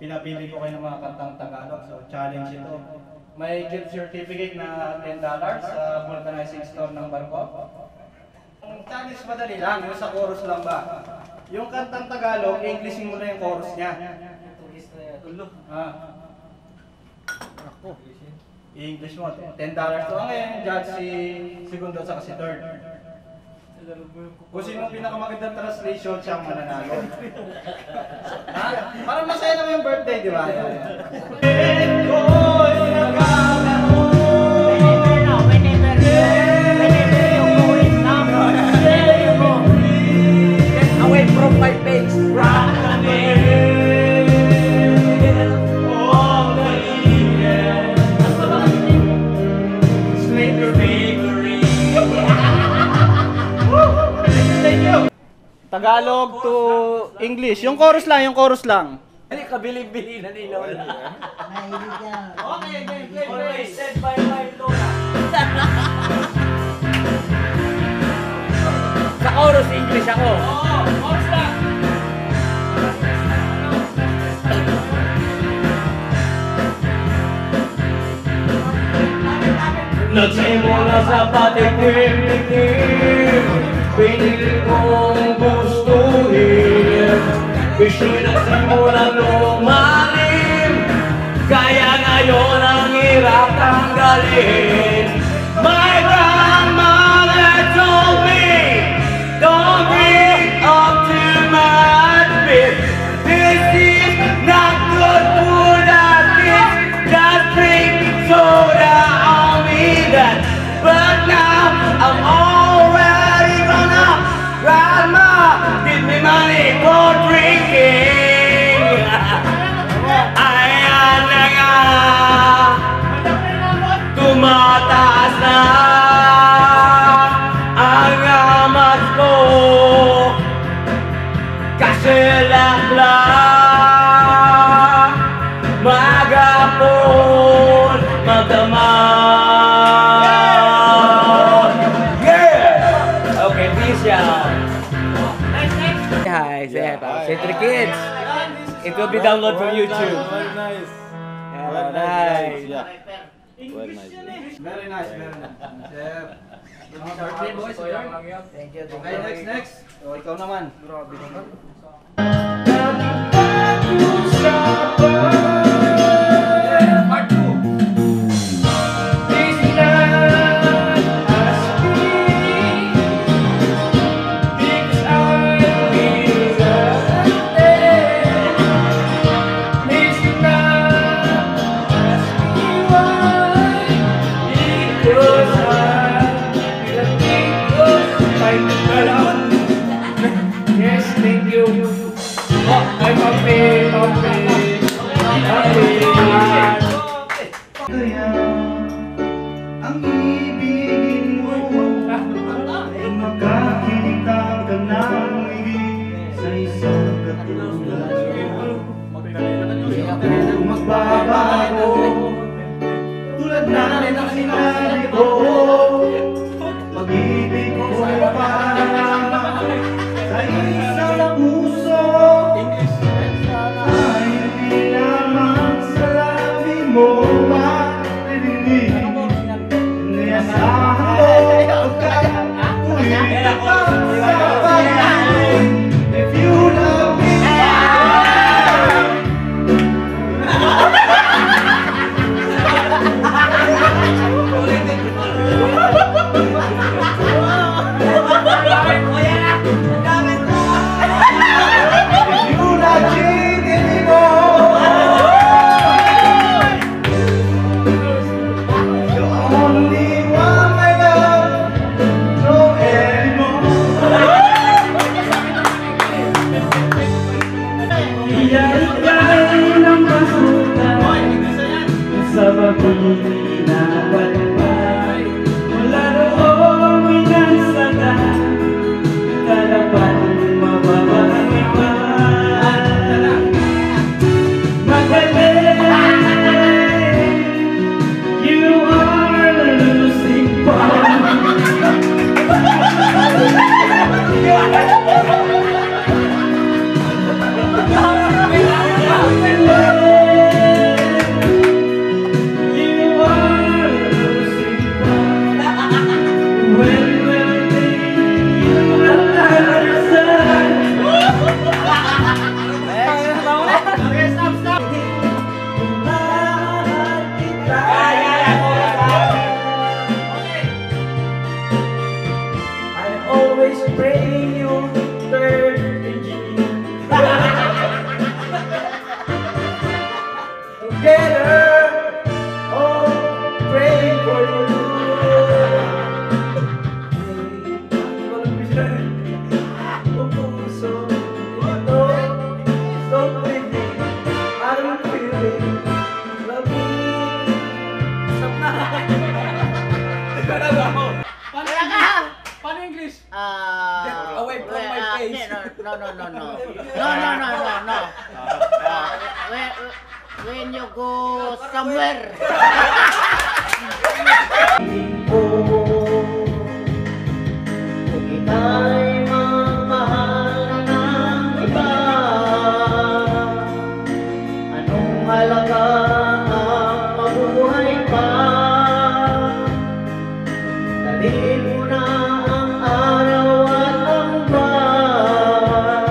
pinapili ko kayo ng mga kantang Tagalog. So, challenge ito. May gift certificate na $10 sa vulcanizing store ng Barco. Ang challenge madali lang, yung sa chorus lang ba? Yung kantang Tagalog, Englishin mo na yung chorus niya. I-English mo, $10 to. Ngayon, judge si segundo at si third. Kung sino ang pinakamagandang translation, siyang mananalo. Ha? Parang masaya naman yung birthday, di ba? Away from my face, Tagalog to English. Yung chorus lang, yung chorus lang. Hindi kabili-bili na nilaw na. Mahilig yan. Okay, play. Always said by my Lola. Sa chorus English ako. Oo, chorus lang. Nagsimula sa patikim-tikim, pinili kong gustuhin. Bisyo'y nagsimulang lumalim, kaya ngayon ang hirap tanggalin. My grandmother told me, don't bring up too much beer. This is not good for the kids, just drink soda on me that. But now I'm already grown up. Grandma, give me money for drinking. Ayan na nga, tumataas na ang amat ko. Kasi lang magapon magdamag. Yeah! Okay, peace y'all. Hi, say hi. Say to the kids. It will be downloaded from YouTube. Very nice. Yeah, nice. Yeah. Very nice. Very nice. Chef. Mga birthday boys, Thank you. okay, next. O, ikaw naman. Grabe naman. Part 2. Yes, thank you. Oh, I'm happy. Kaya ang ibigin mo ay makakita ka ng higit sa isang katulad. Di ako magbabago tulad na ng sinabi ko. Pag-ibig ko para sa isang puso ay hindi lamang sa labi mo maririnig. Niyasahan ko pagkat ulit ka sa pag-ibig. If you love me now. Paano English? Away from my face. No. When you go somewhere. Kung ika'y magmahal ng iba, anong halaga ang mabuhay pa? Dalhin mo na ang araw at ang buwan,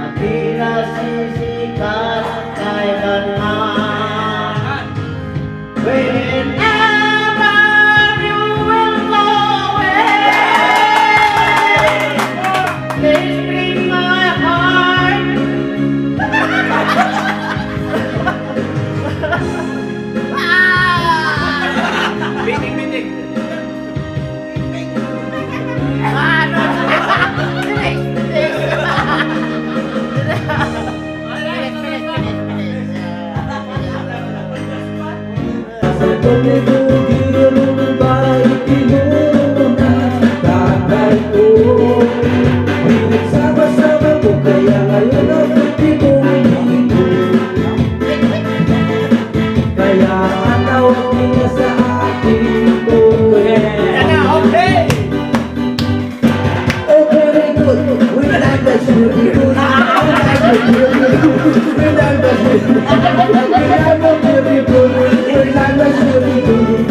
at di nasisikat kailanman. Whenever you will go away, please bring my heart. Biting. Sa pagiging bahay tinuna tatay ko, pinagsama-sama ko kaya ngayon ang pagtitulong ko. Kaya ang tawag niya sa akin ko, Okay! oh very good, when I was really good, when I was really good, when I was really good, when I was really good.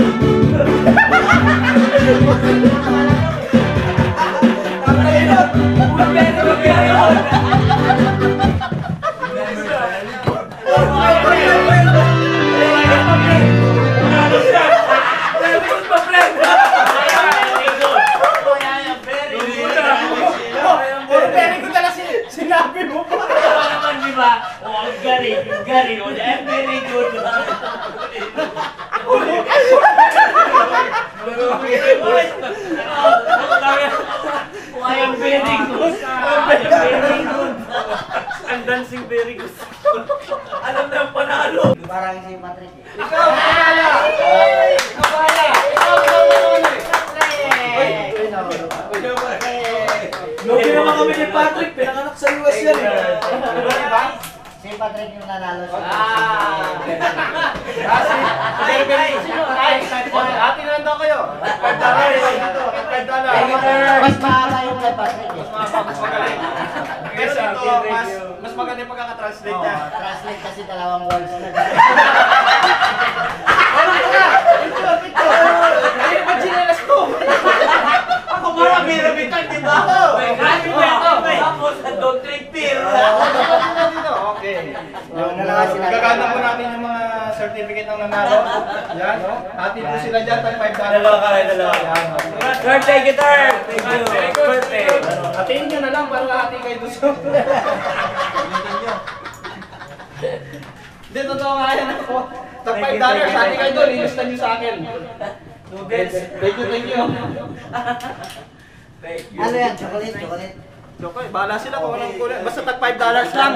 Sinabi mo pa! naman, di ba? Oh, ang galing. Oh, very good. I am very good. Ang dancing very good. Alam na ang panalo. Parang si Patrick. Ikaw, bahala! Ikaw, bahala! Ikaw, Logi naman kami ni Patrick, pinanganak sa US yan eh. Si Patrick yung nanalo sa Ate na lang daw kayo. Mas mahaba yung kay Patrick eh. Mas magaling. Pero dito, mas magaling pagkaka-translate niya. Translate kasi dalawang words na. Ay, ba't sinelas ko? Ako parang birabitan, di ba? Kasi mo ito. Tapos, don't drink beer. Okay. Gagana po natin yung mga certificate ng nanalo. Yan. Atin po sila dyan, tag $5. Dalawa. Third, take it, third. Thank you. Birthday. Atiin nyo na lang para ating kayo doon. Hindi, totoo nga yan ako. Tag $5, ating kayo doon, ilista nyo sa akin. Noodles. Thank you. Ano yan? Chocolate? Okay, bahala sila kung anong kunin. Basta tag $5 lang.